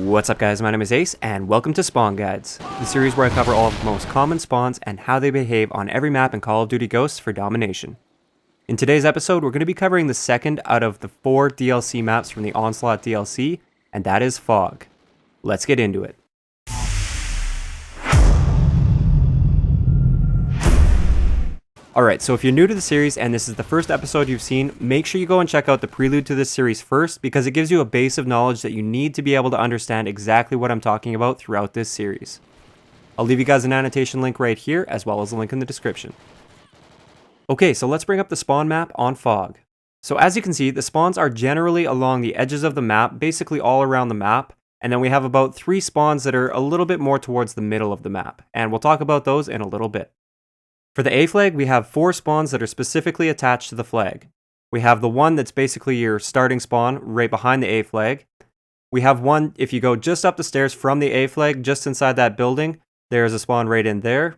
What's up guys, my name is Ace, and welcome to Spawn Guides, the series where I cover all of the most common spawns and how they behave on every map in Call of Duty Ghosts for Domination. In today's episode, we're going to be covering the second out of the 4 DLC maps from the Onslaught DLC, and that is Fog. Let's get into it. Alright, so if you're new to the series and this is the first episode you've seen, make sure you go and check out the prelude to this series first because it gives you a base of knowledge that you need to be able to understand exactly what I'm talking about throughout this series. I'll leave you guys an annotation link right here as well as a link in the description. Okay, so let's bring up the spawn map on Fog. So as you can see, the spawns are generally along the edges of the map, basically all around the map, and then we have about 3 spawns that are a little bit more towards the middle of the map, and we'll talk about those in a little bit. For the A flag, we have 4 spawns that are specifically attached to the flag. We have the one that's basically your starting spawn right behind the A flag. We have one, if you go just up the stairs from the A flag, just inside that building, there's a spawn right in there.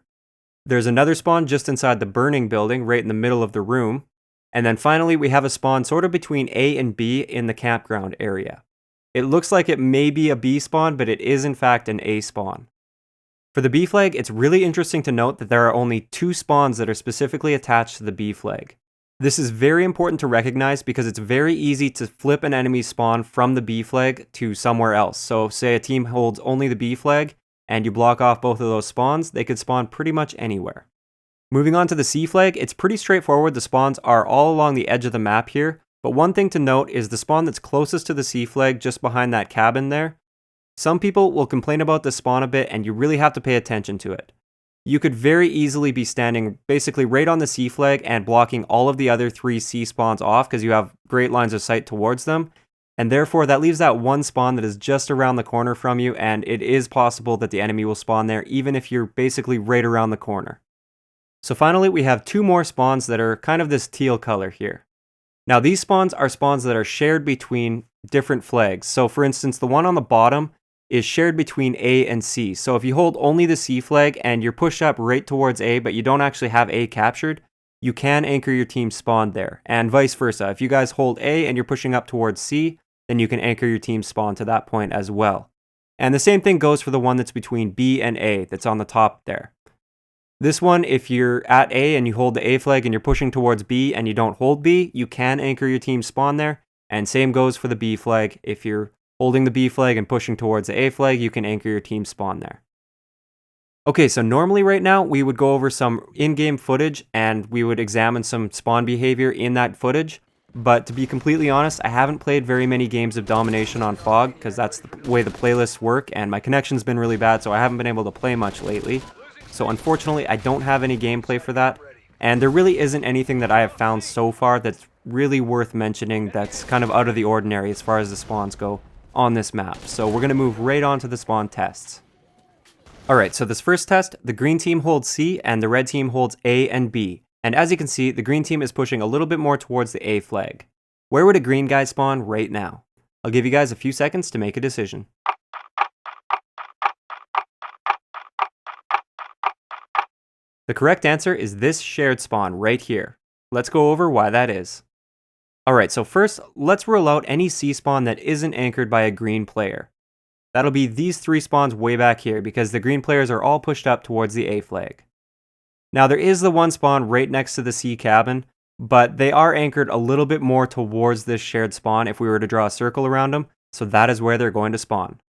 There's another spawn just inside the burning building, right in the middle of the room. And then finally, we have a spawn sort of between A and B in the campground area. It looks like it may be a B spawn, but it is in fact an A spawn. For the B flag, it's really interesting to note that there are only 2 spawns that are specifically attached to the B flag. This is very important to recognize because it's very easy to flip an enemy's spawn from the B flag to somewhere else. So say a team holds only the B flag and you block off both of those spawns, they could spawn pretty much anywhere. Moving on to the C flag, it's pretty straightforward. The spawns are all along the edge of the map here, but one thing to note is the spawn that's closest to the C flag, just behind that cabin there. Some people will complain about this spawn a bit and you really have to pay attention to it. You could very easily be standing basically right on the C flag and blocking all of the other 3 C spawns off because you have great lines of sight towards them. And therefore that leaves that one spawn that is just around the corner from you, and it is possible that the enemy will spawn there even if you're basically right around the corner. So finally we have 2 more spawns that are kind of this teal color here. Now these spawns are spawns that are shared between different flags. So for instance, the one on the bottom is shared between A and C. So if you hold only the C flag and you're pushed up right towards A, but you don't actually have A captured, you can anchor your team spawn there, and vice versa. If you guys hold A and you're pushing up towards C, then you can anchor your team spawn to that point as well. And the same thing goes for the one that's between B and A that's on the top there. This one, if you're at A and you hold the A flag and you're pushing towards B and you don't hold B, you can anchor your team spawn there, and same goes for the B flag. If you're holding the B flag and pushing towards the A flag, you can anchor your team spawn there. Okay, so normally right now we would go over some in-game footage and we would examine some spawn behavior in that footage. But to be completely honest, I haven't played very many games of Domination on Fog because that's the way the playlists work, and my connection's been really bad, so I haven't been able to play much lately. So unfortunately, I don't have any gameplay for that, and there really isn't anything that I have found so far that's really worth mentioning that's kind of out of the ordinary as far as the spawns go on this map. So we're going to move right on to the spawn tests. Alright, so this first test, the green team holds C and the red team holds A and B. And as you can see, the green team is pushing a little bit more towards the A flag. Where would a green guy spawn right now? I'll give you guys a few seconds to make a decision. The correct answer is this shared spawn right here. Let's go over why that is. Alright, so first, let's rule out any C spawn that isn't anchored by a green player. That'll be these 3 spawns way back here because the green players are all pushed up towards the A flag. Now there is the one spawn right next to the C cabin, but they are anchored a little bit more towards this shared spawn if we were to draw a circle around them, so that is where they're going to spawn.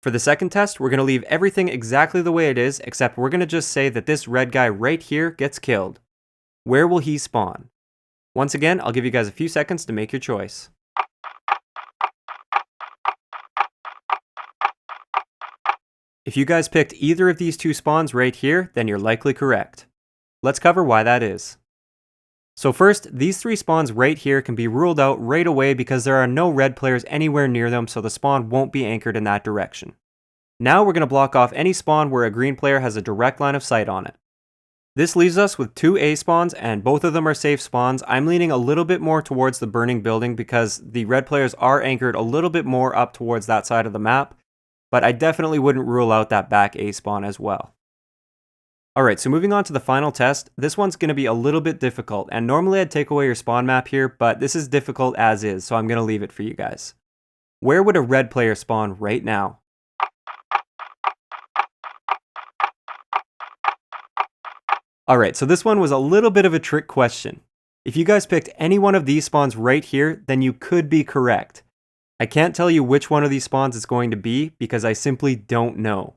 For the second test, we're going to leave everything exactly the way it is, except we're going to just say that this red guy right here gets killed. Where will he spawn? Once again, I'll give you guys a few seconds to make your choice. If you guys picked either of these 2 spawns right here, then you're likely correct. Let's cover why that is. So first, these 3 spawns right here can be ruled out right away because there are no red players anywhere near them, so the spawn won't be anchored in that direction. Now we're going to block off any spawn where a green player has a direct line of sight on it. This leaves us with 2 A spawns, and both of them are safe spawns. I'm leaning a little bit more towards the burning building because the red players are anchored a little bit more up towards that side of the map, but I definitely wouldn't rule out that back A spawn as well. Alright, so moving on to the final test, this one's going to be a little bit difficult, and normally I'd take away your spawn map here, but this is difficult as is, so I'm going to leave it for you guys. Where would a red player spawn right now? Alright, so this one was a little bit of a trick question. If you guys picked any one of these spawns right here, then you could be correct. I can't tell you which one of these spawns it's going to be because I simply don't know.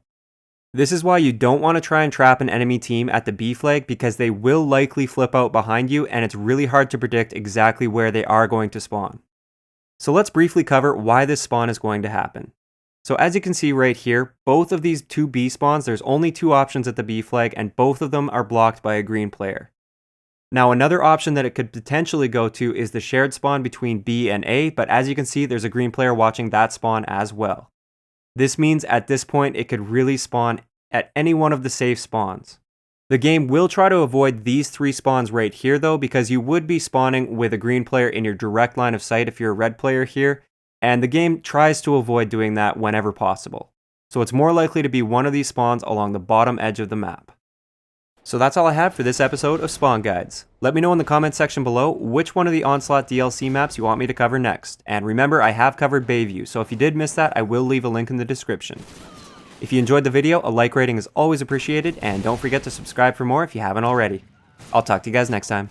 This is why you don't want to try and trap an enemy team at the B flag because they will likely flip out behind you and it's really hard to predict exactly where they are going to spawn. So let's briefly cover why this spawn is going to happen. So as you can see right here, both of these two B spawns, there's only two options at the B flag and both of them are blocked by a green player. Now another option that it could potentially go to is the shared spawn between B and A, but as you can see, there's a green player watching that spawn as well. This means at this point, it could really spawn at any one of the safe spawns. The game will try to avoid these three spawns right here though, because you would be spawning with a green player in your direct line of sight if you're a red player here, and the game tries to avoid doing that whenever possible. So it's more likely to be one of these spawns along the bottom edge of the map. So that's all I have for this episode of Spawn Guides. Let me know in the comments section below which one of the Onslaught DLC maps you want me to cover next. And remember, I have covered Bayview, so if you did miss that, I will leave a link in the description. If you enjoyed the video, a like rating is always appreciated, and don't forget to subscribe for more if you haven't already. I'll talk to you guys next time.